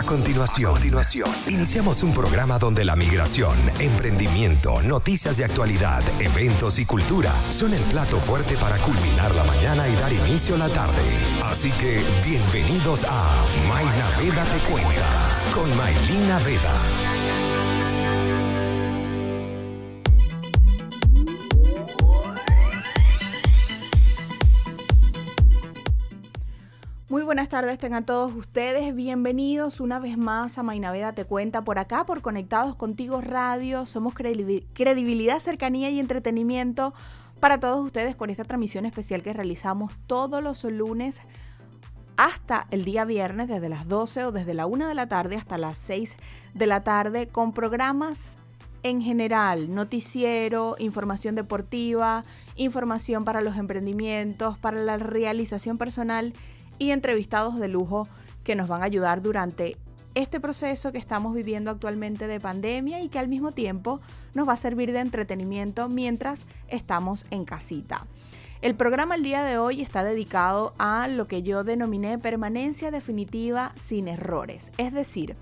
continuación, iniciamos un programa donde la migración, emprendimiento, noticias de actualidad, eventos y cultura son el plato fuerte para culminar la mañana y dar inicio a la tarde. Así que, bienvenidos a Mayna Veda Te Cuenta, con Maylina Veda. Muy buenas tardes, tengan todos ustedes bienvenidos una vez más a Mayna Veda Te Cuenta, por acá, por Conectados Contigo Radio. Somos credibilidad, cercanía y entretenimiento para todos ustedes con esta transmisión especial que realizamos todos los lunes hasta el día viernes, desde las 12 o desde la 1 de la tarde hasta las 6 de la tarde, con programas en general, noticiero, información deportiva, información para los emprendimientos, para la realización personal y entrevistados de lujo que nos van a ayudar durante este proceso que estamos viviendo actualmente de pandemia y que al mismo tiempo nos va a servir de entretenimiento mientras estamos en casita. El programa el día de hoy está dedicado a lo que yo denominé permanencia definitiva sin errores, es decir,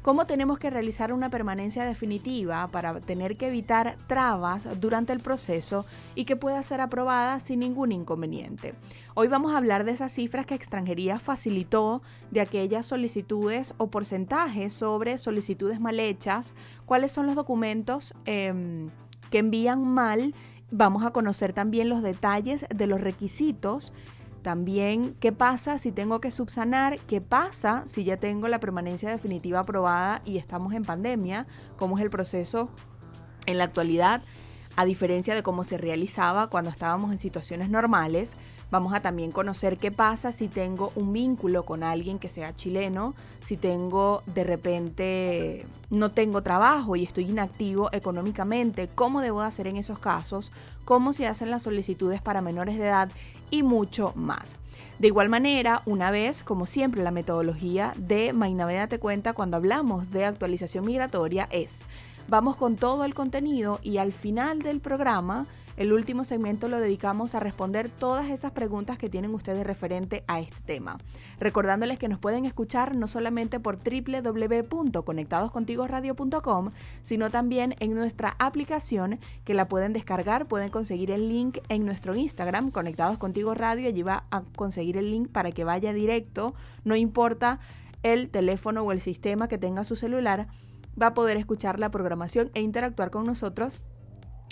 cómo tenemos que realizar una permanencia definitiva para tener que evitar trabas durante el proceso y que pueda ser aprobada sin ningún inconveniente. Hoy vamos a hablar de esas cifras que Extranjería facilitó, de aquellas solicitudes o porcentajes sobre solicitudes mal hechas, cuáles son los documentos que envían mal. Vamos a conocer también los detalles de los requisitos. También, ¿qué pasa si tengo que subsanar? ¿Qué pasa si ya tengo la permanencia definitiva aprobada y estamos en pandemia? ¿Cómo es el proceso en la actualidad? A diferencia de cómo se realizaba cuando estábamos en situaciones normales. Vamos a también conocer qué pasa si tengo un vínculo con alguien que sea chileno, si tengo de repente no tengo trabajo y estoy inactivo económicamente, cómo debo hacer en esos casos, cómo se hacen las solicitudes para menores de edad y mucho más. De igual manera, una vez, como siempre, la metodología de Mayna Veda Te Cuenta cuando hablamos de actualización migratoria es: vamos con todo el contenido y al final del programa, el último segmento lo dedicamos a responder todas esas preguntas que tienen ustedes referente a este tema. Recordándoles que nos pueden escuchar no solamente por www.conectadoscontigoradio.com, sino también en nuestra aplicación, que la pueden descargar. Pueden conseguir el link en nuestro Instagram, Conectados Contigo Radio. Allí va a conseguir el link para que vaya directo. No importa el teléfono o el sistema que tenga su celular, va a poder escuchar la programación e interactuar con nosotros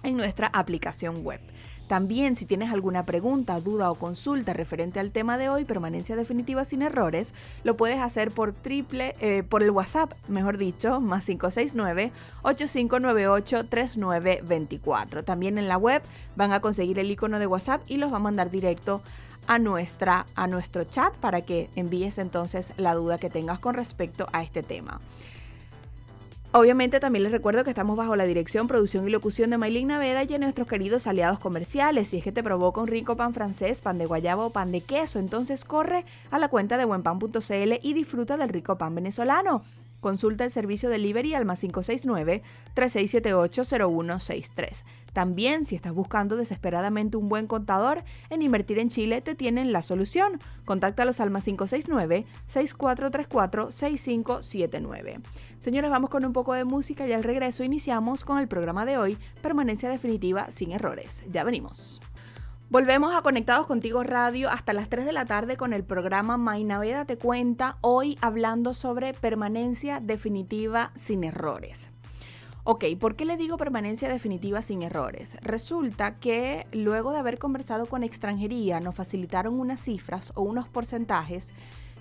en nuestra aplicación web. También, si tienes alguna pregunta, duda o consulta referente al tema de hoy, permanencia definitiva sin errores, lo puedes hacer por el WhatsApp, mejor dicho, más 569-8598-3924. También en la web van a conseguir el icono de WhatsApp y los va a mandar directo a nuestro chat para que envíes entonces la duda que tengas con respecto a este tema. Obviamente también les recuerdo que estamos bajo la dirección, producción y locución de Maylina Veda y de nuestros queridos aliados comerciales. Si es que te provoca un rico pan francés, pan de guayaba o pan de queso, entonces corre a la cuenta de buenpan.cl y disfruta del rico pan venezolano. Consulta el servicio delivery al más 569-3678-0163. También, si estás buscando desesperadamente un buen contador, en Invertir en Chile te tienen la solución. Contáctalos al más 569-6434-6579. Señores, vamos con un poco de música y al regreso iniciamos con el programa de hoy, Permanencia Definitiva sin Errores. Ya venimos. Volvemos a Conectados Contigo Radio hasta las 3 de la tarde con el programa Mayna Veda Te Cuenta, hoy hablando sobre permanencia definitiva sin errores. Ok, ¿por qué le digo permanencia definitiva sin errores? Resulta que luego de haber conversado con Extranjería nos facilitaron unas cifras o unos porcentajes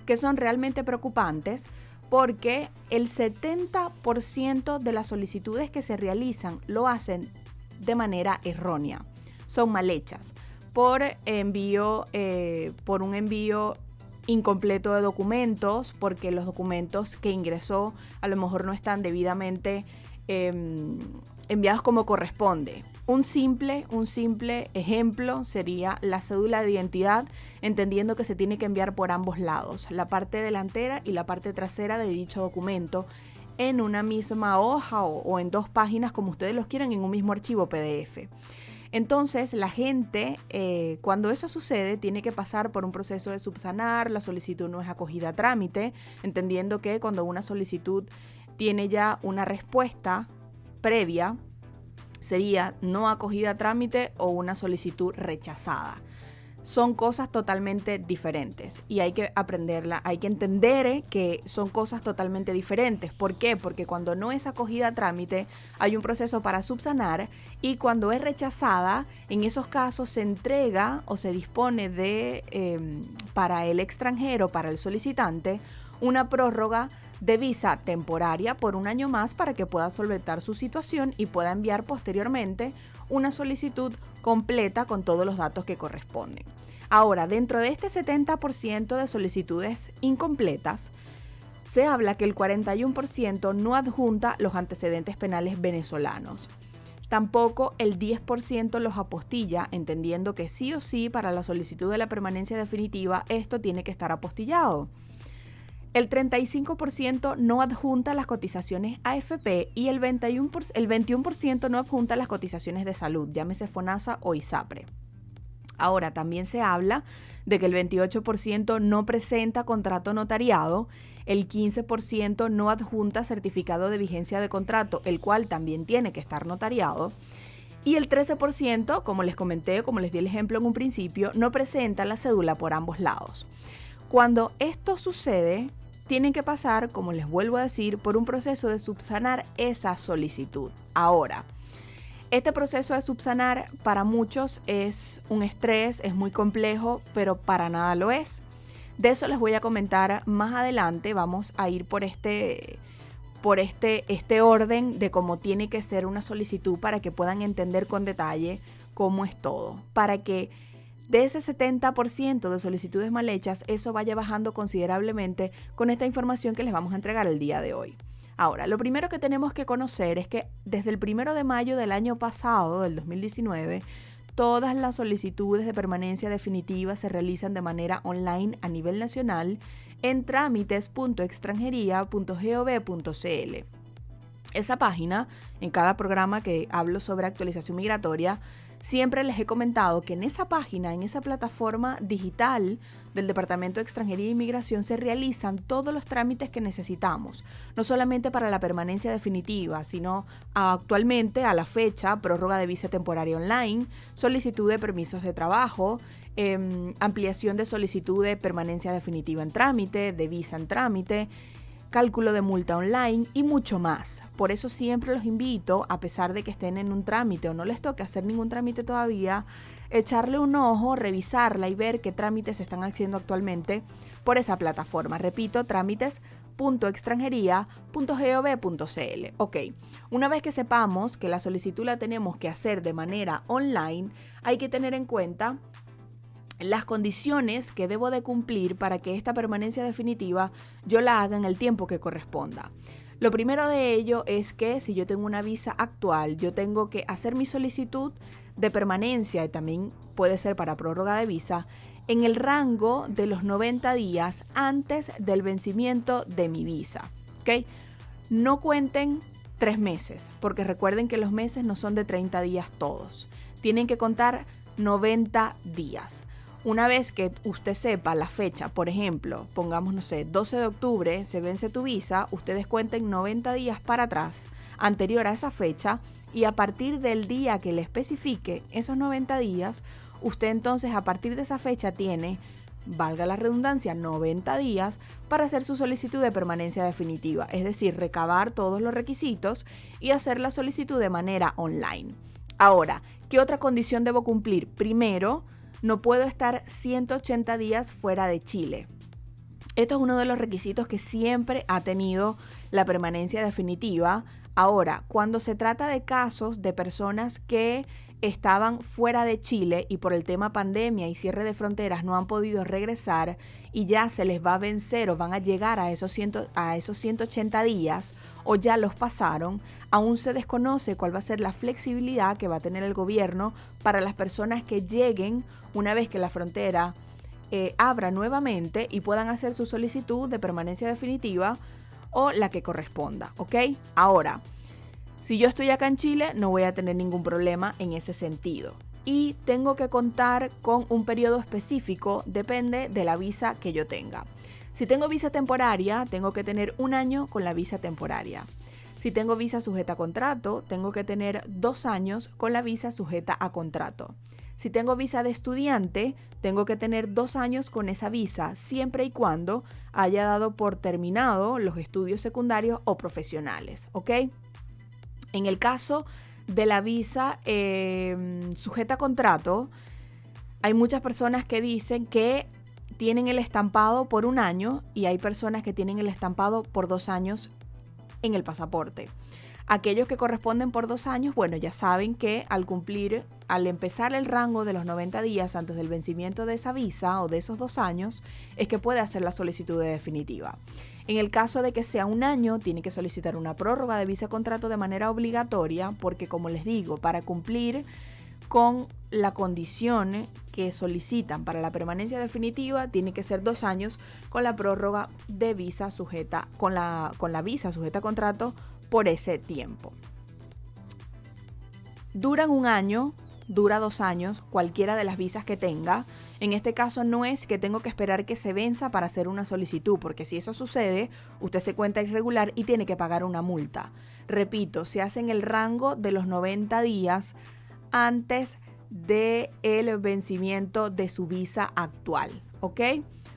que son realmente preocupantes, porque el 70% de las solicitudes que se realizan lo hacen de manera errónea, son mal hechas. Por un envío incompleto de documentos, porque los documentos que ingresó a lo mejor no están debidamente enviados como corresponde. Un simple ejemplo sería la cédula de identidad, entendiendo que se tiene que enviar por ambos lados, la parte delantera y la parte trasera de dicho documento, en una misma hoja o en dos páginas, como ustedes los quieran, en un mismo archivo PDF. Entonces, la gente, cuando eso sucede, tiene que pasar por un proceso de subsanar. La solicitud no es acogida a trámite, entendiendo que cuando una solicitud tiene ya una respuesta previa, sería no acogida a trámite o una solicitud rechazada. Son cosas totalmente diferentes y hay que aprenderla, hay que entender que son cosas totalmente diferentes. ¿Por qué? Porque cuando no es acogida a trámite hay un proceso para subsanar, y cuando es rechazada, en esos casos se entrega o se dispone de, para el extranjero, para el solicitante, una prórroga de visa temporaria por 1 año más para que pueda solventar su situación y pueda enviar posteriormente una solicitud completa con todos los datos que corresponden. Ahora, dentro de este 70% de solicitudes incompletas, se habla que el 41% no adjunta los antecedentes penales venezolanos. Tampoco el 10% los apostilla, entendiendo que sí o sí para la solicitud de la permanencia definitiva esto tiene que estar apostillado. El 35% no adjunta las cotizaciones AFP y el 21% no adjunta las cotizaciones de salud, llámese FONASA o ISAPRE. Ahora, también se habla de que el 28% no presenta contrato notariado, el 15% no adjunta certificado de vigencia de contrato, el cual también tiene que estar notariado, y el 13%, como les comenté, como les di el ejemplo en un principio, no presenta la cédula por ambos lados. Cuando esto sucede, tienen que pasar, como les vuelvo a decir, por un proceso de subsanar esa solicitud. Ahora, este proceso de subsanar para muchos es un estrés, es muy complejo, pero para nada lo es. De eso les voy a comentar más adelante. Vamos a ir por este orden de cómo tiene que ser una solicitud para que puedan entender con detalle cómo es todo. Para que de ese 70% de solicitudes mal hechas, eso vaya bajando considerablemente con esta información que les vamos a entregar el día de hoy. Ahora, lo primero que tenemos que conocer es que desde el 1 de mayo del año pasado, del 2019, todas las solicitudes de permanencia definitiva se realizan de manera online a nivel nacional en trámites.extranjería.gov.cl. Esa página, en cada programa que hablo sobre actualización migratoria, siempre les he comentado que en esa página, en esa plataforma digital del Departamento de Extranjería e Inmigración, se realizan todos los trámites que necesitamos, no solamente para la permanencia definitiva, sino actualmente, a la fecha, prórroga de visa temporaria online, solicitud de permisos de trabajo, ampliación de solicitud de permanencia definitiva en trámite, de visa en trámite, cálculo de multa online y mucho más. Por eso siempre los invito, a pesar de que estén en un trámite o no les toque hacer ningún trámite todavía, echarle un ojo, revisarla y ver qué trámites se están haciendo actualmente por esa plataforma. Repito, trámites.extranjería.gov.cl. Ok, una vez que sepamos que la solicitud la tenemos que hacer de manera online, hay que tener en cuenta las condiciones que debo de cumplir para que esta permanencia definitiva yo la haga en el tiempo que corresponda. Lo primero de ello es que si yo tengo una visa actual, yo tengo que hacer mi solicitud de permanencia, y también puede ser para prórroga de visa, en el rango de los 90 días antes del vencimiento de mi visa. ¿Ok? No cuenten 3 meses, porque recuerden que los meses no son de 30 días todos. Tienen que contar 90 días. Una vez que usted sepa la fecha, por ejemplo, pongamos, 12 de octubre se vence tu visa, ustedes cuenten 90 días para atrás, anterior a esa fecha, y a partir del día que le especifique esos 90 días, usted entonces a partir de esa fecha tiene, valga la redundancia, 90 días para hacer su solicitud de permanencia definitiva, es decir, recabar todos los requisitos y hacer la solicitud de manera online. Ahora, ¿qué otra condición debo cumplir? Primero, no puedo estar 180 días fuera de Chile. Esto es uno de los requisitos que siempre ha tenido la permanencia definitiva. Ahora, cuando se trata de casos de personas que estaban fuera de Chile y por el tema pandemia y cierre de fronteras no han podido regresar y ya se les va a vencer o van a llegar a esos 180 días o ya los pasaron, aún se desconoce cuál va a ser la flexibilidad que va a tener el gobierno para las personas que lleguen una vez que la frontera abra nuevamente y puedan hacer su solicitud de permanencia definitiva o la que corresponda, ¿ok? Ahora, Si yo estoy acá en Chile, no voy a tener ningún problema en ese sentido. Y tengo que contar con un periodo específico, depende de la visa que yo tenga. Si tengo visa temporaria, tengo que tener 1 año con la visa temporaria. Si tengo visa sujeta a contrato, tengo que tener 2 años con la visa sujeta a contrato. Si tengo visa de estudiante, tengo que tener 2 años con esa visa, siempre y cuando haya dado por terminado los estudios secundarios o profesionales, ¿ok? En el caso de la visa sujeta a contrato, hay muchas personas que dicen que tienen el estampado por 1 año y hay personas que tienen el estampado por 2 años en el pasaporte. Aquellos que corresponden por 2 años, bueno, ya saben que al empezar el rango de los 90 días antes del vencimiento de esa visa o de esos 2 años, es que puede hacer la solicitud de definitiva. En el caso de que sea 1 año, tiene que solicitar una prórroga de visa contrato de manera obligatoria, porque como les digo, para cumplir con la condición que solicitan para la permanencia definitiva, tiene que ser 2 años con la prórroga de visa sujeta, con la visa sujeta a contrato por ese tiempo. Duran 1 año, dura 2 años, cualquiera de las visas que tenga. En este caso no es que tengo que esperar que se venza para hacer una solicitud, porque si eso sucede, usted se cuenta irregular y tiene que pagar una multa. Repito, se hace en el rango de los 90 días antes del vencimiento de su visa actual, ¿ok?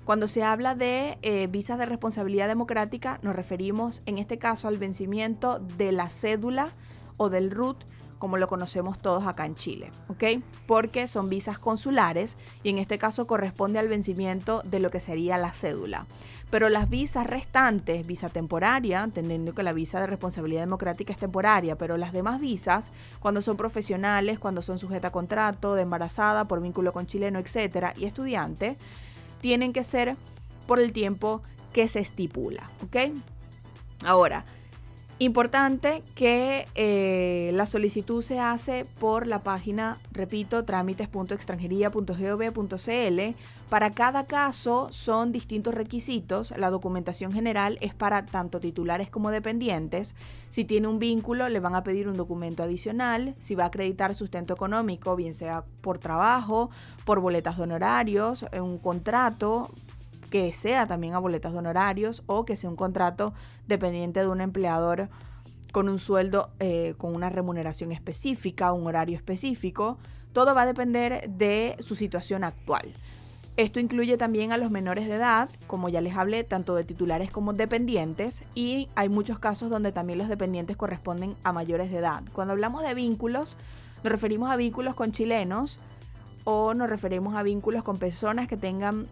Cuando se habla de visas de responsabilidad democrática, nos referimos en este caso al vencimiento de la cédula o del RUT, como lo conocemos todos acá en Chile, ¿ok? Porque son visas consulares y en este caso corresponde al vencimiento de lo que sería la cédula. Pero las visas restantes, visa temporaria, entendiendo que la visa de responsabilidad democrática es temporaria, pero las demás visas, cuando son profesionales, cuando son sujetas a contrato, de embarazada, por vínculo con chileno, etcétera, y estudiante, tienen que ser por el tiempo que se estipula, ¿ok? Ahora, importante que la solicitud se hace por la página, repito, trámites.extranjería.gov.cl. Para cada caso son distintos requisitos. La documentación general es para tanto titulares como dependientes. Si tiene un vínculo, le van a pedir un documento adicional. Si va a acreditar sustento económico, bien sea por trabajo, por boletas de honorarios, un contrato que sea también a boletas de honorarios o que sea un contrato dependiente de un empleador con un sueldo, con una remuneración específica, un horario específico. Todo va a depender de su situación actual. Esto incluye también a los menores de edad, como ya les hablé, tanto de titulares como dependientes, y hay muchos casos donde también los dependientes corresponden a mayores de edad. Cuando hablamos de vínculos, nos referimos a vínculos con chilenos, o nos referimos a vínculos con personas que tengan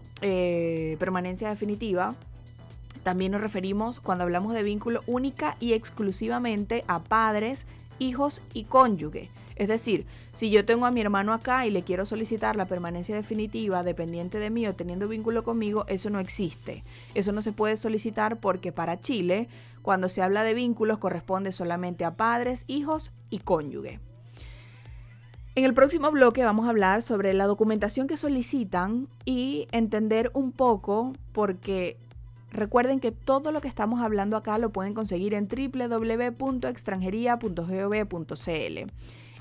permanencia definitiva. También nos referimos, cuando hablamos de vínculo, única y exclusivamente a padres, hijos y cónyuge. Es decir, si yo tengo a mi hermano acá y le quiero solicitar la permanencia definitiva dependiente de mí o teniendo vínculo conmigo, eso no existe. Eso no se puede solicitar porque para Chile, cuando se habla de vínculos, corresponde solamente a padres, hijos y cónyuge. En el próximo bloque vamos a hablar sobre la documentación que solicitan y entender un poco, porque recuerden que todo lo que estamos hablando acá lo pueden conseguir en www.extranjería.gov.cl.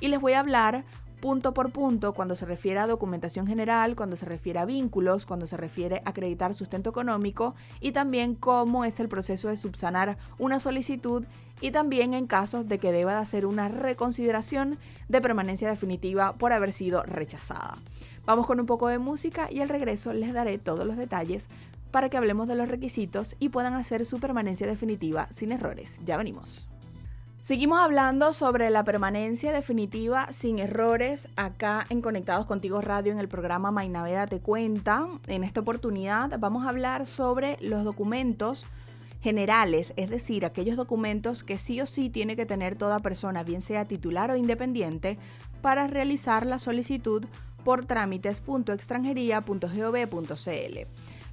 Y les voy a hablar punto por punto cuando se refiere a documentación general, cuando se refiere a vínculos, cuando se refiere a acreditar sustento económico y también cómo es el proceso de subsanar una solicitud y también en casos de que deba de hacer una reconsideración de permanencia definitiva por haber sido rechazada. Vamos con un poco de música y al regreso les daré todos los detalles para que hablemos de los requisitos y puedan hacer su permanencia definitiva sin errores. Ya venimos. Seguimos hablando sobre la permanencia definitiva sin errores acá en Conectados Contigo Radio en el programa Mainaveda Te Cuenta. En esta oportunidad vamos a hablar sobre los documentos generales, es decir, aquellos documentos que sí o sí tiene que tener toda persona, bien sea titular o independiente, para realizar la solicitud por trámites.extranjería.gov.cl.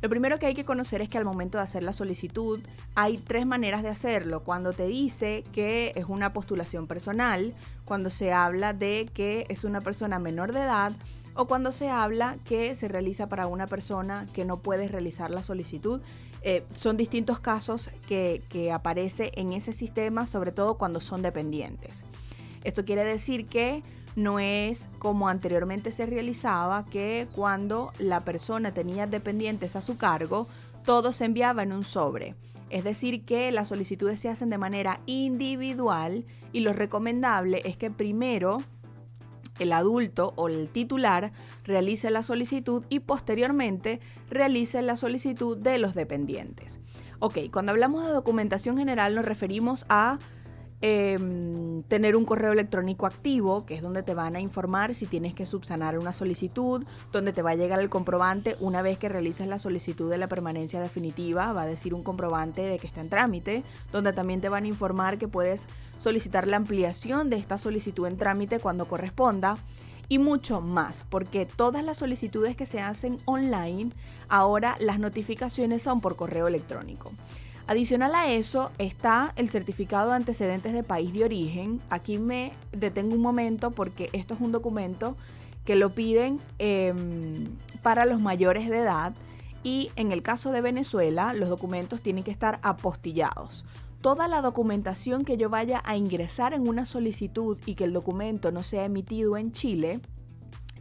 Lo primero que hay que conocer es que al momento de hacer la solicitud hay 3 maneras de hacerlo. Cuando te dice que es una postulación personal, cuando se habla de que es una persona menor de edad o cuando se habla que se realiza para una persona que no puede realizar la solicitud Son distintos casos que aparece en ese sistema, sobre todo cuando son dependientes. Esto quiere decir que no es como anteriormente se realizaba, que cuando la persona tenía dependientes a su cargo, todo se enviaba en un sobre. Es decir, que las solicitudes se hacen de manera individual y lo recomendable es que primero el adulto o el titular realice la solicitud y posteriormente realice la solicitud de los dependientes. Ok, cuando hablamos de documentación general nos referimos a tener un correo electrónico activo, que es donde te van a informar si tienes que subsanar una solicitud, donde te va a llegar el comprobante una vez que realices la solicitud de la permanencia definitiva, va a decir un comprobante de que está en trámite, donde también te van a informar que puedes solicitar la ampliación de esta solicitud en trámite cuando corresponda, y mucho más, porque todas las solicitudes que se hacen online, ahora las notificaciones son por correo electrónico. Adicional a eso está el certificado de antecedentes de país de origen. Aquí me detengo un momento porque esto es un documento que lo piden para los mayores de edad, y en el caso de Venezuela los documentos tienen que estar apostillados. Toda la documentación que yo vaya a ingresar en una solicitud y que el documento no sea emitido en Chile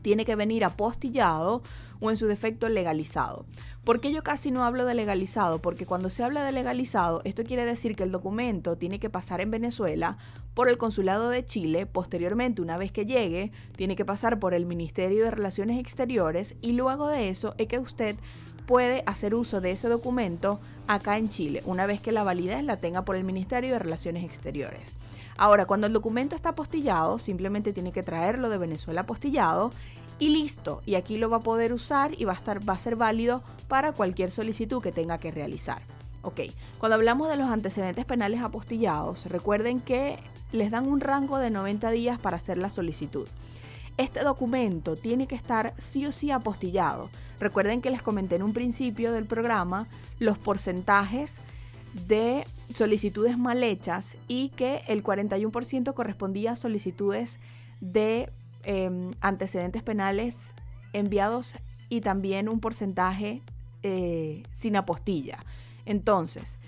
tiene que venir apostillado o en su defecto legalizado. ¿Por qué yo casi no hablo de legalizado? Porque cuando se habla de legalizado, esto quiere decir que el documento tiene que pasar en Venezuela por el Consulado de Chile, posteriormente, una vez que llegue, tiene que pasar por el Ministerio de Relaciones Exteriores, y luego de eso es que usted puede hacer uso de ese documento acá en Chile, una vez que la validez la tenga por el Ministerio de Relaciones Exteriores. Ahora, cuando el documento está apostillado, simplemente tiene que traerlo de Venezuela apostillado y listo. Y aquí lo va a poder usar y va a ser válido para cualquier solicitud que tenga que realizar. Ok, cuando hablamos de los antecedentes penales apostillados, recuerden que les dan un rango de 90 días para hacer la solicitud. Este documento tiene que estar sí o sí apostillado. Recuerden que les comenté en un principio del programa los porcentajes de solicitudes mal hechas y que el 41% correspondía a solicitudes de antecedentes penales enviados y también un porcentaje sin apostilla. Entonces,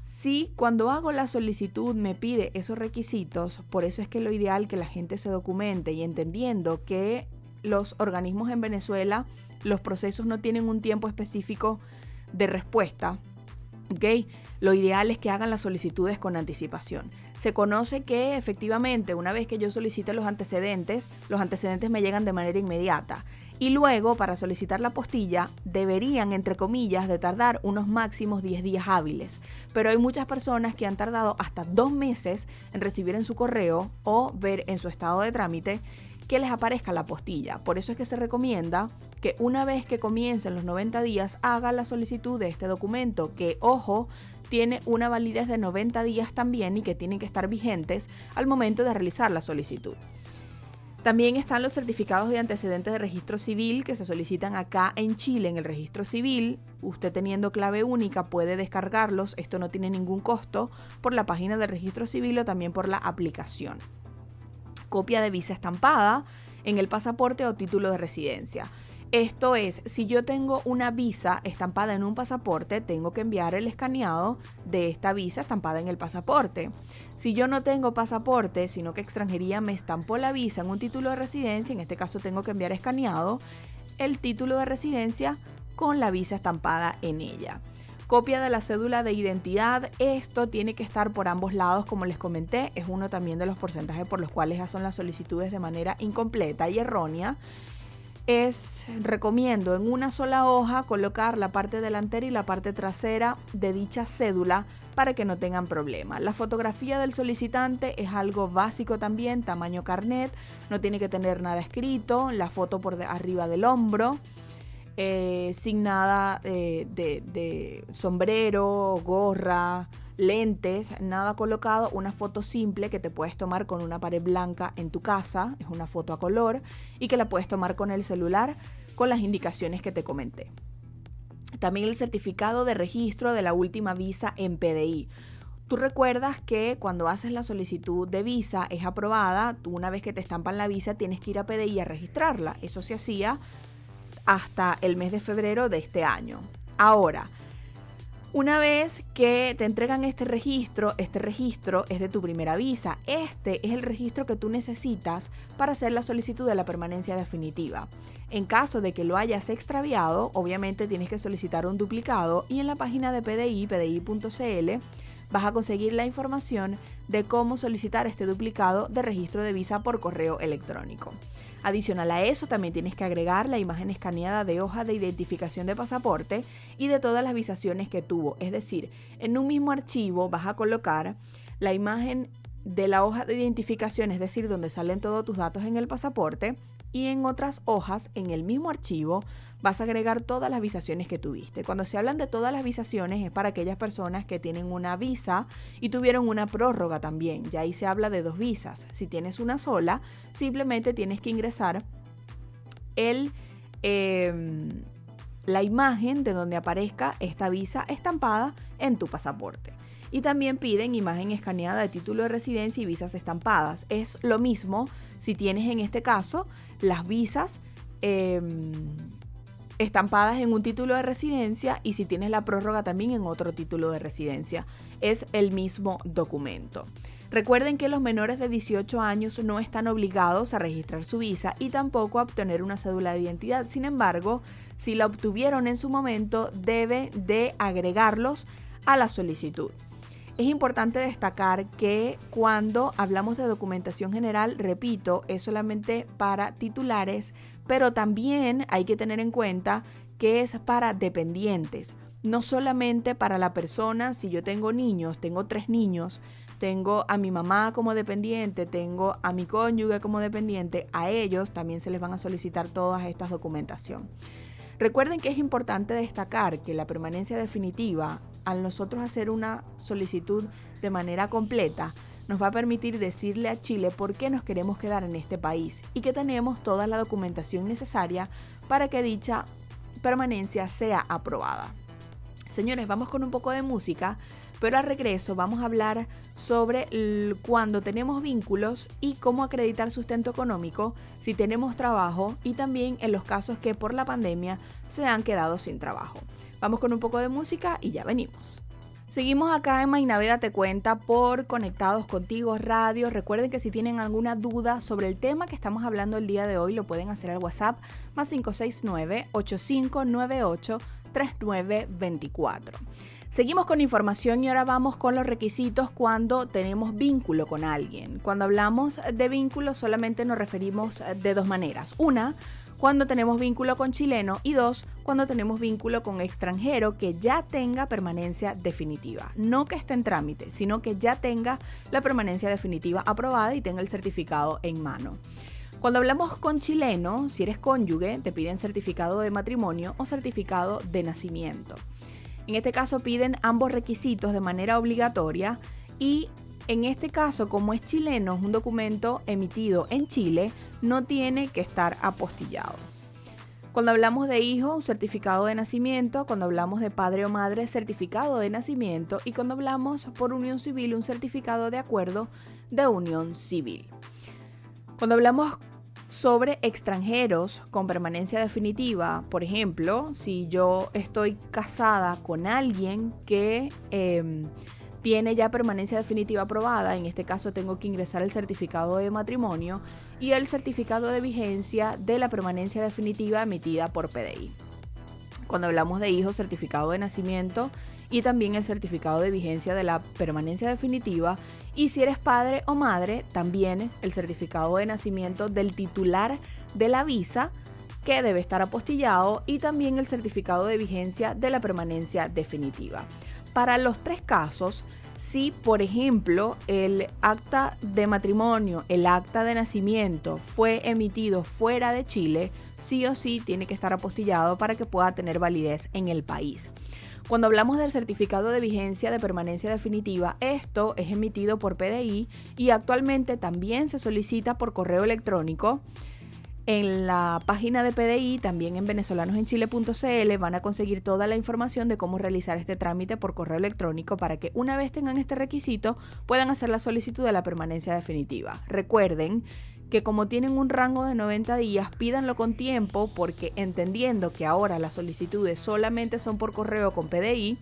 si cuando hago la solicitud me pide esos requisitos, por eso es que lo ideal que la gente se documente, y entendiendo que los organismos en Venezuela, los procesos no tienen un tiempo específico de respuesta, ¿ok? Lo ideal es que hagan las solicitudes con anticipación. Se conoce que efectivamente una vez que yo solicite los antecedentes me llegan de manera inmediata. Y luego, para solicitar la apostilla, deberían, entre comillas, de tardar unos máximos 10 días hábiles. Pero hay muchas personas que han tardado hasta 2 meses en recibir en su correo o ver en su estado de trámite que les aparezca la apostilla. Por eso es que se recomienda que una vez que comiencen los 90 días, haga la solicitud de este documento, que, ojo, tiene una validez de 90 días también y que tienen que estar vigentes al momento de realizar la solicitud. También están los certificados de antecedentes de registro civil que se solicitan acá en Chile en el registro civil. Usted, teniendo clave única, puede descargarlos. Esto no tiene ningún costo, por la página del registro civil o también por la aplicación. Copia de visa estampada en el pasaporte o título de residencia. Esto es, si yo tengo una visa estampada en un pasaporte, tengo que enviar el escaneado de esta visa estampada en el pasaporte. Si yo no tengo pasaporte, sino que extranjería me estampó la visa en un título de residencia, en este caso tengo que enviar escaneado el título de residencia con la visa estampada en ella. Copia de la cédula de identidad, esto tiene que estar por ambos lados, como les comenté, es uno también de los porcentajes por los cuales hacen las solicitudes de manera incompleta y errónea. Recomiendo en una sola hoja colocar la parte delantera y la parte trasera de dicha cédula para que no tengan problema. La fotografía del solicitante es algo básico también, tamaño carnet, no tiene que tener nada escrito, la foto por arriba del hombro, sin nada de sombrero, gorra, lentes, nada colocado, una foto simple que te puedes tomar con una pared blanca en tu casa, es una foto a color y que la puedes tomar con el celular con las indicaciones que te comenté. También el certificado de registro de la última visa en PDI. Tú recuerdas que cuando haces la solicitud de visa es aprobada, tú una vez que te estampan la visa tienes que ir a PDI a registrarla. Eso se hacía hasta el mes de febrero de este año. Ahora, Una vez que te entregan este registro es de tu primera visa. Este es el registro que tú necesitas para hacer la solicitud de la permanencia definitiva. En caso de que lo hayas extraviado, obviamente tienes que solicitar un duplicado y en la página de PDI, pdi.cl, vas a conseguir la información de cómo solicitar este duplicado de registro de visa por correo electrónico. Adicional a eso, también tienes que agregar la imagen escaneada de hoja de identificación de pasaporte y de todas las visaciones que tuvo. Es decir, en un mismo archivo vas a colocar la imagen de la hoja de identificación, es decir, donde salen todos tus datos en el pasaporte, y en otras hojas, en el mismo archivo, vas a agregar todas las visaciones que tuviste. Cuando se hablan de todas las visaciones es para aquellas personas que tienen una visa y tuvieron una prórroga también. Ya ahí se habla de 2 visas. Si tienes una sola, simplemente tienes que ingresar la imagen de donde aparezca esta visa estampada en tu pasaporte. Y también piden imagen escaneada de título de residencia y visas estampadas. Es lo mismo si tienes en este caso las visas estampadas en un título de residencia y si tienes la prórroga también en otro título de residencia. Es el mismo documento. Recuerden que los menores de 18 años no están obligados a registrar su visa y tampoco a obtener una cédula de identidad. Sin embargo, si la obtuvieron en su momento, debe de agregarlos a la solicitud. Es importante destacar que cuando hablamos de documentación general, repito, es solamente para titulares, pero también hay que tener en cuenta que es para dependientes, no solamente para la persona. Si yo tengo niños, tengo 3 niños, tengo a mi mamá como dependiente, tengo a mi cónyuge como dependiente, a ellos también se les van a solicitar todas estas documentación. Recuerden que es importante destacar que la permanencia definitiva, al nosotros hacer una solicitud de manera completa, nos va a permitir decirle a Chile por qué nos queremos quedar en este país y que tenemos toda la documentación necesaria para que dicha permanencia sea aprobada. Señores, vamos con un poco de música, pero al regreso vamos a hablar sobre cuando tenemos vínculos y cómo acreditar sustento económico si tenemos trabajo y también en los casos que por la pandemia se han quedado sin trabajo. Vamos con un poco de música y ya venimos. Seguimos acá en Mainaveda Te Cuenta por Conectados Contigo Radio. Recuerden que si tienen alguna duda sobre el tema que estamos hablando el día de hoy, lo pueden hacer al WhatsApp más 569-8598-3924. Seguimos con información y ahora vamos con los requisitos cuando tenemos vínculo con alguien. Cuando hablamos de vínculo solamente nos referimos de 2 maneras. Una, cuando tenemos vínculo con chileno y 2, cuando tenemos vínculo con extranjero que ya tenga permanencia definitiva. No que esté en trámite, sino que ya tenga la permanencia definitiva aprobada y tenga el certificado en mano. Cuando hablamos con chileno, si eres cónyuge, te piden certificado de matrimonio o certificado de nacimiento. En este caso piden ambos requisitos de manera obligatoria y en este caso, como es chileno, es un documento emitido en Chile, no tiene que estar apostillado. Cuando hablamos de hijo, un certificado de nacimiento. Cuando hablamos de padre o madre, certificado de nacimiento. Y cuando hablamos por unión civil, un certificado de acuerdo de unión civil. Cuando hablamos sobre extranjeros con permanencia definitiva, por ejemplo, si yo estoy casada con alguien que tiene ya permanencia definitiva aprobada, en este caso tengo que ingresar el certificado de matrimonio y el certificado de vigencia de la permanencia definitiva emitida por PDI. Cuando hablamos de hijos, certificado de nacimiento y también el certificado de vigencia de la permanencia definitiva. Y si eres padre o madre, también el certificado de nacimiento del titular de la visa, que debe estar apostillado, y también el certificado de vigencia de la permanencia definitiva. Para los 3 casos, si por ejemplo el acta de matrimonio, el acta de nacimiento fue emitido fuera de Chile, sí o sí tiene que estar apostillado para que pueda tener validez en el país. Cuando hablamos del certificado de vigencia de permanencia definitiva, esto es emitido por PDI y actualmente también se solicita por correo electrónico. En la página de PDI, también en venezolanosenchile.cl, van a conseguir toda la información de cómo realizar este trámite por correo electrónico para que una vez tengan este requisito puedan hacer la solicitud de la permanencia definitiva. Recuerden que como tienen un rango de 90 días, pídanlo con tiempo porque entendiendo que ahora las solicitudes solamente son por correo con PDI,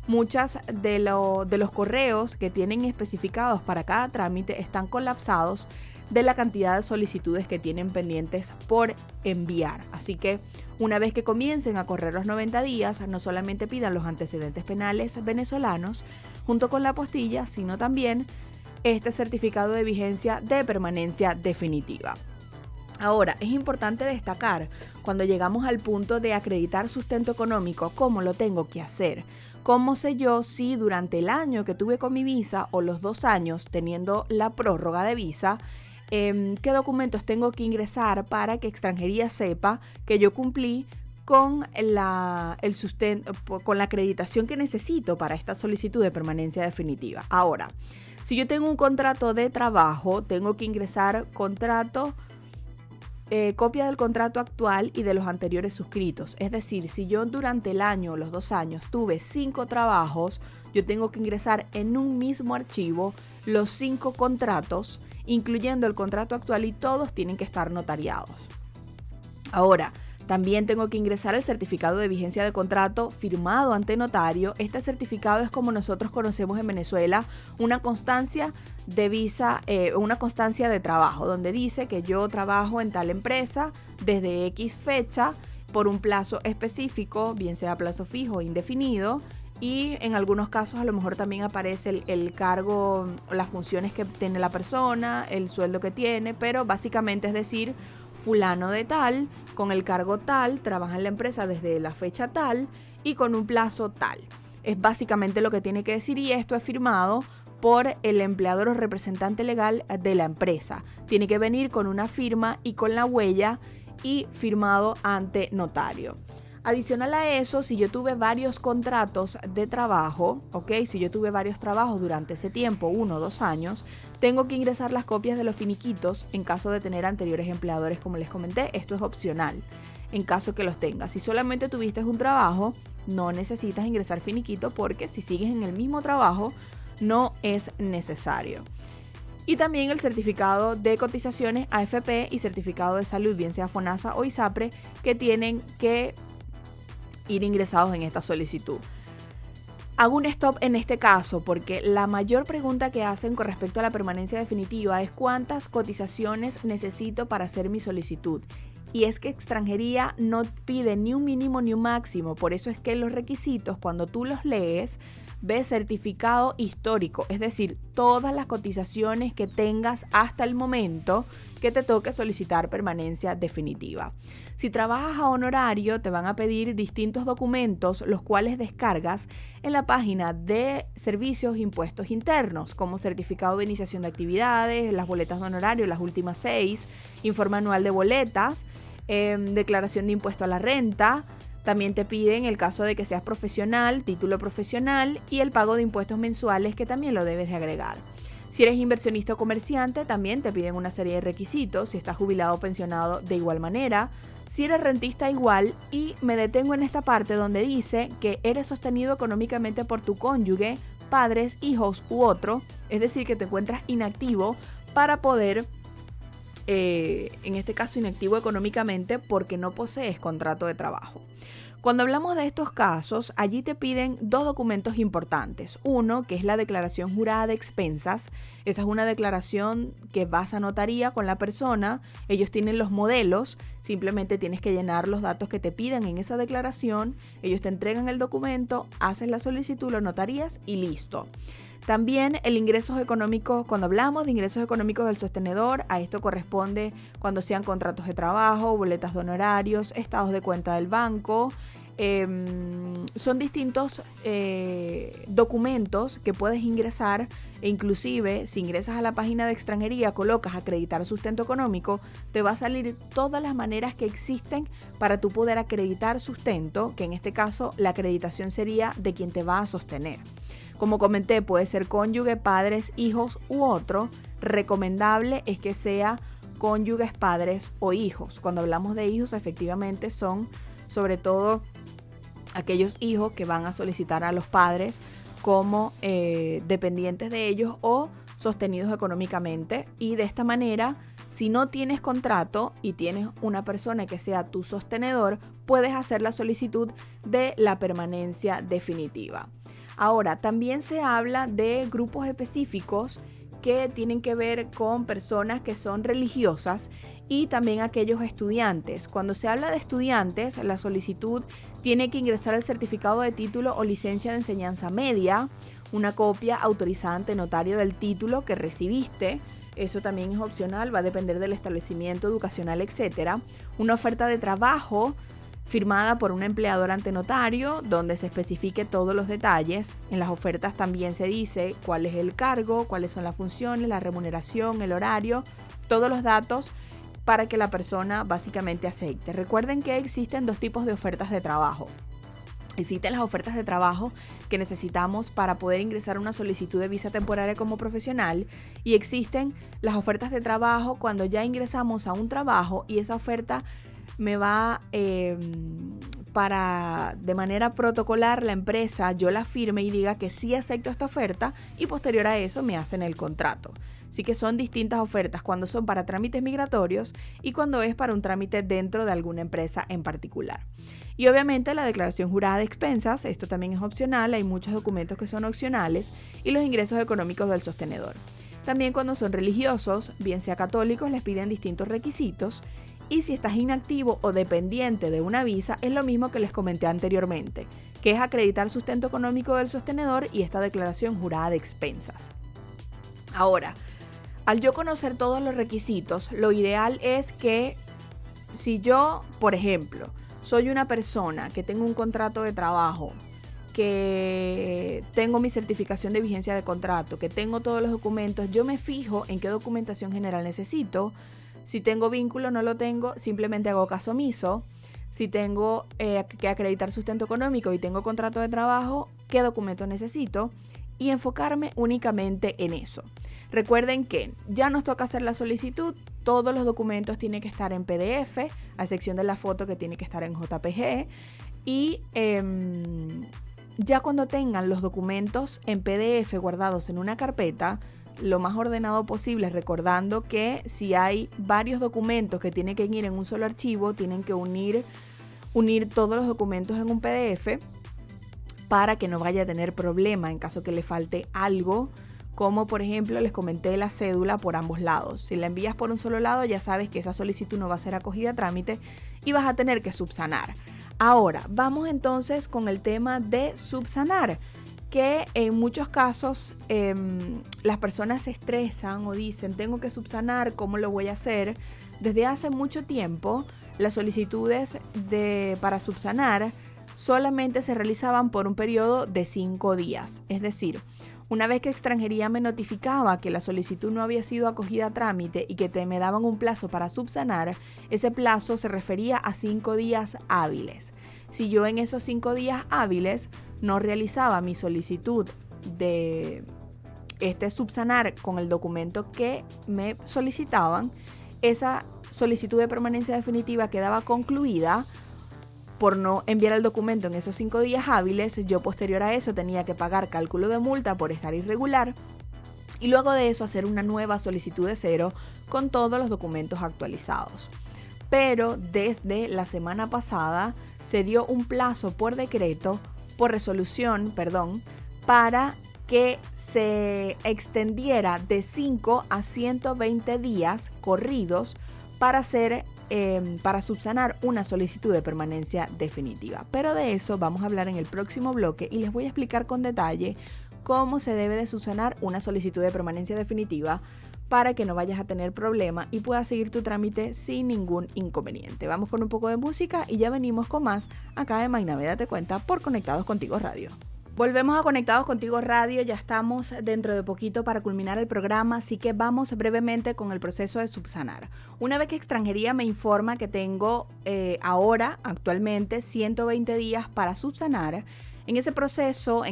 Muchas de los correos que tienen especificados para cada trámite están colapsados de la cantidad de solicitudes que tienen pendientes por enviar. Así que una vez que comiencen a correr los 90 días, no solamente pidan los antecedentes penales venezolanos junto con la apostilla, sino también este certificado de vigencia de permanencia definitiva. Ahora, es importante destacar cuando llegamos al punto de acreditar sustento económico, cómo lo tengo que hacer. ¿Cómo sé yo si durante el año que tuve con mi visa o los 2 años teniendo la prórroga de visa, qué documentos tengo que ingresar para que Extranjería sepa que yo cumplí con el sustento, con la acreditación que necesito para esta solicitud de permanencia definitiva? Ahora, si yo tengo un contrato de trabajo, tengo que ingresar copia del contrato actual y de los anteriores suscritos. Es decir, si yo durante el año o los 2 años tuve 5 trabajos, yo tengo que ingresar en un mismo archivo los 5 contratos, incluyendo el contrato actual, y todos tienen que estar notariados. Ahora, también tengo que ingresar el certificado de vigencia de contrato firmado ante notario. Este certificado es, como nosotros conocemos en Venezuela, una constancia de visa, una constancia de trabajo, donde dice que yo trabajo en tal empresa desde X fecha por un plazo específico, bien sea plazo fijo o indefinido, y en algunos casos a lo mejor también aparece el cargo, las funciones que tiene la persona, el sueldo que tiene, pero básicamente es decir, fulano de tal, con el cargo tal, trabaja en la empresa desde la fecha tal y con un plazo tal. Es básicamente lo que tiene que decir, y esto es firmado por el empleador o representante legal de la empresa. Tiene que venir con una firma y con la huella y firmado ante notario. Adicional a eso, si yo tuve varios contratos de trabajo, si yo tuve varios trabajos durante ese tiempo, 1 o 2 años, tengo que ingresar las copias de los finiquitos en caso de tener anteriores empleadores, como les comenté. Esto es opcional, en caso que los tengas. Si solamente tuviste un trabajo, no necesitas ingresar finiquito, porque si sigues en el mismo trabajo, no es necesario. Y también el certificado de cotizaciones AFP y certificado de salud, bien sea FONASA o ISAPRE, que tienen que ir ingresados en esta solicitud. Hago un stop en este caso porque la mayor pregunta que hacen con respecto a la permanencia definitiva es cuántas cotizaciones necesito para hacer mi solicitud. Y es que Extranjería no pide ni un mínimo ni un máximo. Por eso es que los requisitos, cuando tú los lees, ves certificado histórico, es decir, todas las cotizaciones que tengas hasta el momento que te toque solicitar permanencia definitiva. Si trabajas a honorario, te van a pedir distintos documentos, los cuales descargas en la página de Servicios Impuestos Internos, como certificado de iniciación de actividades, las boletas de honorario, las últimas 6, informe anual de boletas, declaración de impuesto a la renta. También te piden, el caso de que seas profesional, título profesional y el pago de impuestos mensuales, que también lo debes de agregar. Si eres inversionista o comerciante, también te piden una serie de requisitos. Si estás jubilado o pensionado, de igual manera. Si eres rentista, igual. Y me detengo en esta parte donde dice que eres sostenido económicamente por tu cónyuge, padres, hijos u otro. Es decir, que te encuentras inactivo para poder, en este caso inactivo económicamente, porque no posees contrato de trabajo. Cuando hablamos de estos casos, allí te piden 2 documentos importantes. Uno, que es la declaración jurada de expensas. Esa es una declaración que vas a notaría con la persona. Ellos tienen los modelos. Simplemente tienes que llenar los datos que te pidan en esa declaración. Ellos te entregan el documento, haces la solicitud, lo notarías y listo. También el ingresos económicos, cuando hablamos de ingresos económicos del sostenedor, a esto corresponde cuando sean contratos de trabajo, boletas de honorarios, estados de cuenta del banco. Son distintos documentos que puedes ingresar, e inclusive si ingresas a la página de Extranjería, colocas acreditar sustento económico, te va a salir todas las maneras que existen para tú poder acreditar sustento, que en este caso la acreditación sería de quien te va a sostener. Como comenté, puede ser cónyuge, padres, hijos u otro. Recomendable es que sea cónyuges, padres o hijos. Cuando hablamos de hijos, efectivamente son sobre todo aquellos hijos que van a solicitar a los padres como dependientes de ellos o sostenidos económicamente. Y de esta manera, si no tienes contrato y tienes una persona que sea tu sostenedor, puedes hacer la solicitud de la permanencia definitiva. Ahora, también se habla de grupos específicos que tienen que ver con personas que son religiosas y también aquellos estudiantes. Cuando se habla de estudiantes, la solicitud tiene que ingresar el certificado de título o licencia de enseñanza media, una copia autorizada ante notario del título que recibiste. Eso también es opcional, va a depender del establecimiento educacional, etc. Una oferta de trabajo firmada por un empleador ante notario, donde se especifique todos los detalles. En las ofertas también se dice cuál es el cargo, cuáles son las funciones, la remuneración, el horario, todos los datos para que la persona básicamente acepte. Recuerden que existen dos tipos de ofertas de trabajo. Existen las ofertas de trabajo que necesitamos para poder ingresar una solicitud de visa temporaria como profesional, y existen las ofertas de trabajo cuando ya ingresamos a un trabajo y esa oferta me va para de manera protocolar la empresa, yo la firme y diga que sí acepto esta oferta, y posterior a eso me hacen el contrato. Así que son distintas ofertas cuando son para trámites migratorios y cuando es para un trámite dentro de alguna empresa en particular. Y obviamente la declaración jurada de expensas, esto también es opcional, hay muchos documentos que son opcionales, y los ingresos económicos del sostenedor. También cuando son religiosos, bien sea católicos, les piden distintos requisitos. Y si estás inactivo o dependiente de una visa, es lo mismo que les comenté anteriormente, que es acreditar sustento económico del sostenedor y esta declaración jurada de expensas. Ahora, al yo conocer todos los requisitos, lo ideal es que si yo, por ejemplo, soy una persona que tengo un contrato de trabajo, que tengo mi certificación de vigencia de contrato, que tengo todos los documentos, yo me fijo en qué documentación general necesito. Si tengo vínculo, no lo tengo, simplemente hago caso omiso. Si tengo que acreditar sustento económico y tengo contrato de trabajo, ¿qué documento necesito? Y enfocarme únicamente en eso. Recuerden que ya nos toca hacer la solicitud, todos los documentos tienen que estar en PDF, a excepción de la foto que tiene que estar en JPG. Y ya cuando tengan los documentos en PDF guardados en una carpeta, lo más ordenado posible, recordando que si hay varios documentos que tienen que ir en un solo archivo, tienen que unir todos los documentos en un PDF para que no vaya a tener problema en caso que le falte algo, como por ejemplo les comenté la cédula por ambos lados. Si la envías por un solo lado, ya sabes que esa solicitud no va a ser acogida a trámite y vas a tener que subsanar. Ahora, vamos entonces con el tema de subsanar, que en muchos casos las personas se estresan o dicen, tengo que subsanar, ¿cómo lo voy a hacer? Desde hace mucho tiempo, las solicitudes para subsanar solamente se realizaban por un periodo de 5 días. Es decir, una vez que Extranjería me notificaba que la solicitud no había sido acogida a trámite y que me daban un plazo para subsanar, ese plazo se refería a 5 días hábiles. Si yo en esos 5 días hábiles no realizaba mi solicitud de subsanar con el documento que me solicitaban, esa solicitud de permanencia definitiva quedaba concluida por no enviar el documento en esos 5 días hábiles. Yo posterior a eso tenía que pagar cálculo de multa por estar irregular y luego de eso hacer una nueva solicitud de cero con todos los documentos actualizados. Pero desde la semana pasada se dio un plazo por decreto, por resolución, para que se extendiera de 5 a 120 días corridos para subsanar una solicitud de permanencia definitiva. Pero de eso vamos a hablar en el próximo bloque y les voy a explicar con detalle cómo se debe de subsanar una solicitud de permanencia definitiva para que no vayas a tener problema y puedas seguir tu trámite sin ningún inconveniente. Vamos con un poco de música y ya venimos con más acá en Mainaveda Date Cuenta por Conectados Contigo Radio. Volvemos a Conectados Contigo Radio, ya estamos dentro de poquito para culminar el programa, así que vamos brevemente con el proceso de subsanar. Una vez que Extranjería me informa que tengo actualmente 120 días para subsanar, en ese proceso,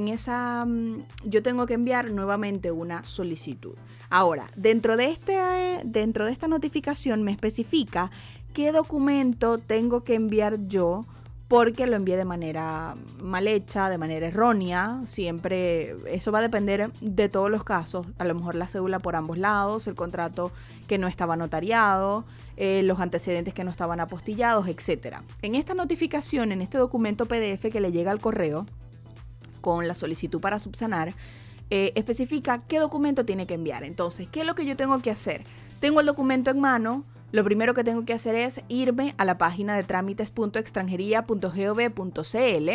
yo tengo que enviar nuevamente una solicitud. Ahora, dentro de esta notificación me especifica qué documento tengo que enviar yo, porque lo envié de manera mal hecha, de manera errónea. Siempre eso va a depender de todos los casos. A lo mejor la cédula por ambos lados, el contrato que no estaba notariado, los antecedentes que no estaban apostillados, etc. En esta notificación, en este documento PDF que le llega al correo, con la solicitud para subsanar, especifica qué documento tiene que enviar. Entonces, ¿qué es lo que yo tengo que hacer? Tengo el documento en mano. Lo primero que tengo que hacer es irme a la página de trámites.extranjería.gov.cl,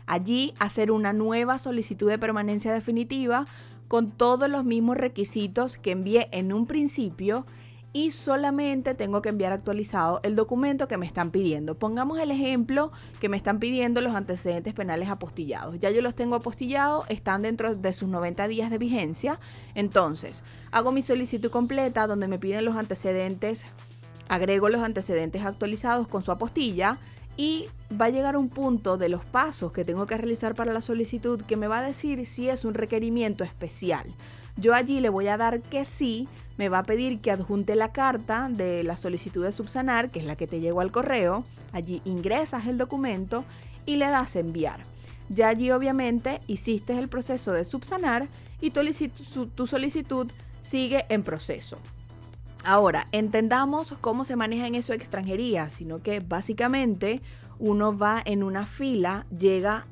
allí hacer una nueva solicitud de permanencia definitiva con todos los mismos requisitos que envié en un principio, y solamente tengo que enviar actualizado el documento que me están pidiendo. Pongamos el ejemplo que me están pidiendo los antecedentes penales apostillados. Ya yo los tengo apostillados, están dentro de sus 90 días de vigencia. Entonces, hago mi solicitud completa donde me piden los antecedentes, agrego los antecedentes actualizados con su apostilla, y va a llegar un punto de los pasos que tengo que realizar para la solicitud que me va a decir si es un requerimiento especial. Yo allí le voy a dar que sí, me va a pedir que adjunte la carta de la solicitud de subsanar, que es la que te llegó al correo. Allí ingresas el documento y le das enviar. Ya allí obviamente hiciste el proceso de subsanar y tu solicitud sigue en proceso. Ahora, entendamos cómo se maneja en eso extranjería, sino que básicamente uno va en una fila, llega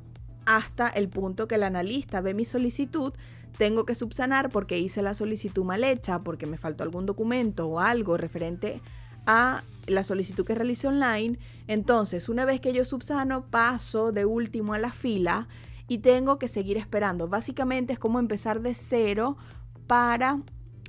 hasta el punto que el analista ve mi solicitud, tengo que subsanar porque hice la solicitud mal hecha, porque me faltó algún documento o algo referente a la solicitud que realicé online. Entonces, una vez que yo subsano, paso de último a la fila y tengo que seguir esperando. Básicamente es como empezar de cero para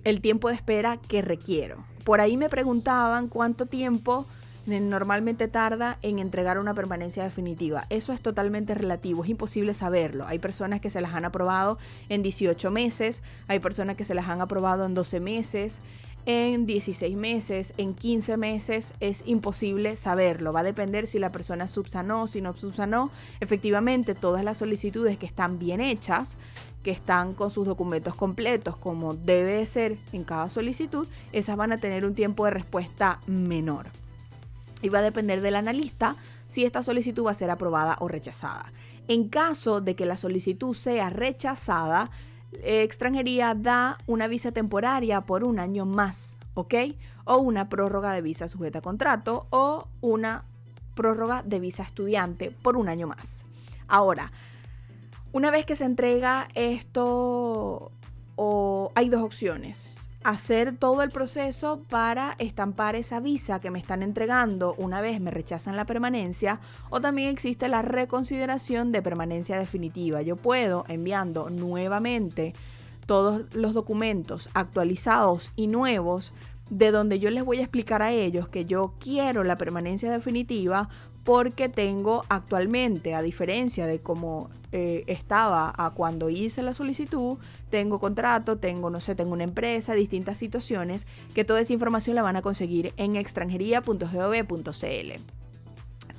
el tiempo de espera que requiero. Por ahí me preguntaban cuánto tiempo normalmente tarda en entregar una permanencia definitiva. Eso es totalmente relativo, es imposible saberlo. Hay personas que se las han aprobado en 18 meses, hay personas que se las han aprobado en 12 meses, en 16 meses, en 15 meses. Es imposible saberlo. Va a depender si la persona subsanó, si no subsanó. Efectivamente, todas las solicitudes que están bien hechas, que están con sus documentos completos como debe de ser en cada solicitud, esas van a tener un tiempo de respuesta menor. Y va a depender del analista si esta solicitud va a ser aprobada o rechazada. En caso de que la solicitud sea rechazada, extranjería da una visa temporaria por un año más, ¿ok? O una prórroga de visa sujeta a contrato o una prórroga de visa estudiante por un año más. Ahora, una vez que se entrega esto, hay dos opciones. Hacer todo el proceso para estampar esa visa que me están entregando una vez me rechazan la permanencia, o también existe la reconsideración de permanencia definitiva. Yo puedo, enviando nuevamente todos los documentos actualizados y nuevos, de donde yo les voy a explicar a ellos que yo quiero la permanencia definitiva porque tengo actualmente, a diferencia de cómo estaba a cuando hice la solicitud, tengo contrato, tengo una empresa, distintas situaciones, que toda esa información la van a conseguir en extranjería.gov.cl.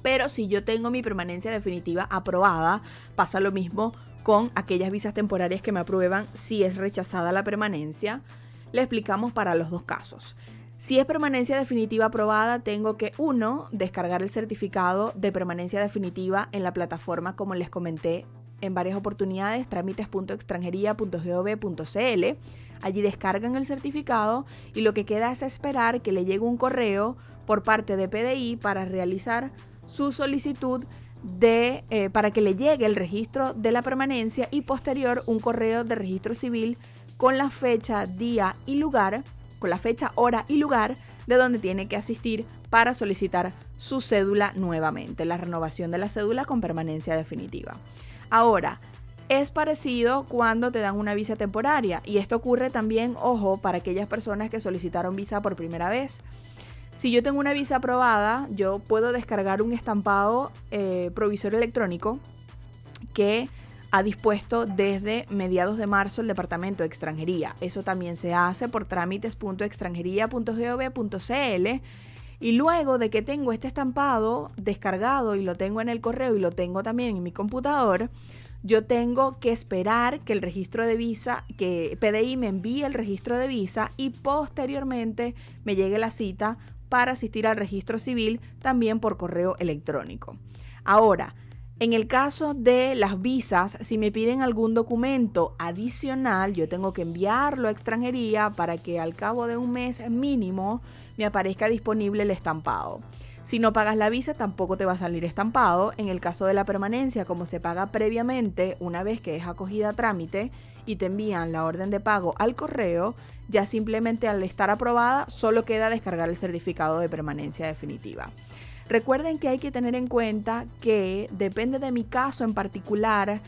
Pero si yo tengo mi permanencia definitiva aprobada, pasa lo mismo con aquellas visas temporarias que me aprueban si es rechazada la permanencia. Le explicamos para los dos casos. Si es permanencia definitiva aprobada, tengo que, 1, descargar el certificado de permanencia definitiva en la plataforma, como les comenté en varias oportunidades, trámites.extranjería.gov.cl. Allí descargan el certificado y lo que queda es esperar que le llegue un correo por parte de PDI para realizar su solicitud para que le llegue el registro de la permanencia y posterior un correo de registro civil con la fecha, día y lugar, con la fecha, hora y lugar de donde tiene que asistir para solicitar su cédula nuevamente, la renovación de la cédula con permanencia definitiva. Ahora, es parecido cuando te dan una visa temporaria, y esto ocurre también, ojo, para aquellas personas que solicitaron visa por primera vez. Si yo tengo una visa aprobada, yo puedo descargar un estampado provisorio electrónico que ha dispuesto desde mediados de marzo el Departamento de Extranjería. Eso también se hace por trámites.extranjería.gov.cl. Y luego de que tengo este estampado descargado y lo tengo en el correo y lo tengo también en mi computador, yo tengo que esperar que el registro de visa, que PDI me envíe el registro de visa y posteriormente me llegue la cita para asistir al registro civil también por correo electrónico. Ahora, en el caso de las visas, si me piden algún documento adicional, yo tengo que enviarlo a extranjería para que al cabo de un mes mínimo me aparezca disponible el estampado. Si no pagas la visa, tampoco te va a salir estampado. En el caso de la permanencia, como se paga previamente, una vez que es acogida a trámite y te envían la orden de pago al correo, ya simplemente al estar aprobada, solo queda descargar el certificado de permanencia definitiva. Recuerden que hay que tener en cuenta que depende de mi caso en particular,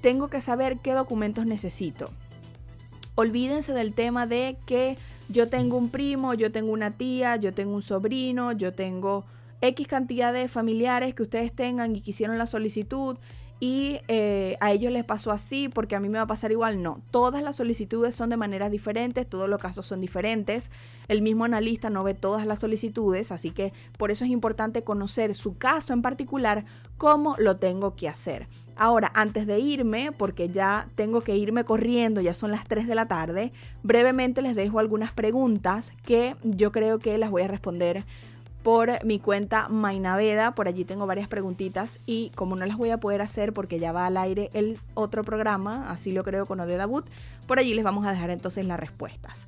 tengo que saber qué documentos necesito. Olvídense del tema de que yo tengo un primo, yo tengo una tía, yo tengo un sobrino, yo tengo X cantidad de familiares que ustedes tengan y que hicieron la solicitud y a ellos les pasó así porque a mí me va a pasar igual. No, todas las solicitudes son de maneras diferentes, todos los casos son diferentes. El mismo analista no ve todas las solicitudes, así que por eso es importante conocer su caso en particular, cómo lo tengo que hacer. Ahora, antes de irme, porque ya tengo que irme corriendo, ya son las 3 de la tarde, brevemente les dejo algunas preguntas que yo creo que las voy a responder por mi cuenta Mainaveda. Por allí tengo varias preguntitas y como no las voy a poder hacer porque ya va al aire el otro programa, así lo creo, con Odeda But, por allí les vamos a dejar entonces las respuestas.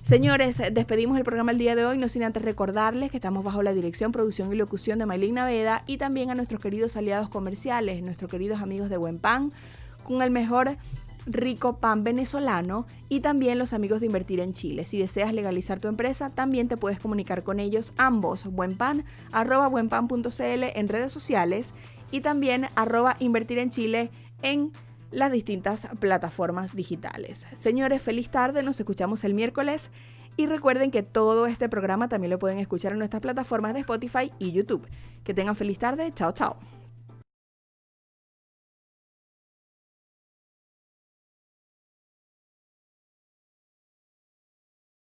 Señores, despedimos el programa el día de hoy, no sin antes recordarles que estamos bajo la dirección, producción y locución de Maylin Naveda y también a nuestros queridos aliados comerciales, nuestros queridos amigos de Buen Pan, con el mejor rico pan venezolano, y también los amigos de Invertir en Chile. Si deseas legalizar tu empresa, también te puedes comunicar con ellos ambos, buenpan, @buenpan.cl en redes sociales y también @invertir en Chile en las distintas plataformas digitales. Señores, feliz tarde, nos escuchamos el miércoles y recuerden que todo este programa también lo pueden escuchar en nuestras plataformas de Spotify y YouTube. Que tengan feliz tarde, chao chao.